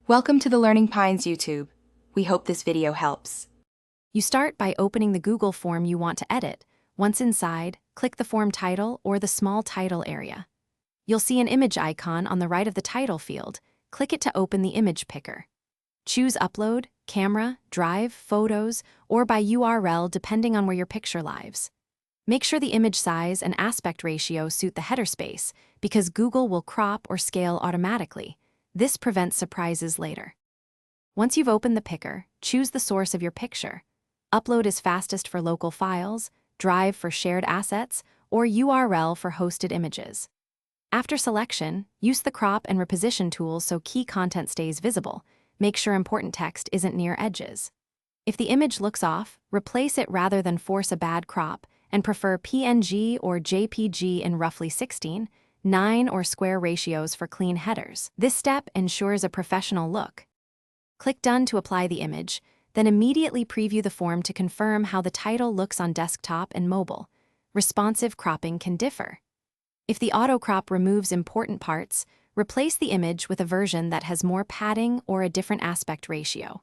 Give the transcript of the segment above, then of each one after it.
Welcome to the Learning Pines YouTube. We hope this video helps. You start by opening the Google form you want to edit. Once inside, click the form title or the small title area. You'll see an image icon on the right of the title field. Click it to open the image picker. Choose Upload, Camera, Drive, Photos, or by URL depending on where your picture lives. Make sure the image size and aspect ratio suit the header space because Google will crop or scale automatically. This prevents surprises later. Once you've opened the picker, choose the source of your picture. Upload is fastest for local files, Drive for shared assets, or URL for hosted images. After selection, use the crop and reposition tools so key content stays visible. Make sure important text isn't near edges. If the image looks off, replace it rather than force a bad crop, and prefer PNG or JPG in roughly 16:9 or square ratios for clean headers. This step ensures a professional look. Click Done to apply the image, then immediately preview the form to confirm how the title looks on desktop and mobile. Responsive cropping can differ. If the auto crop removes important parts, replace the image with a version that has more padding or a different aspect ratio.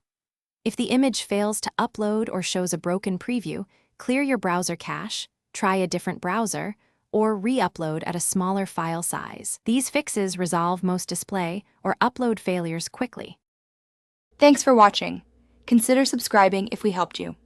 If the image fails to upload or shows a broken preview, clear your browser cache, try a different browser, or re-upload at a smaller file size. These fixes resolve most display or upload failures quickly. Thanks for watching. Consider subscribing if we helped you.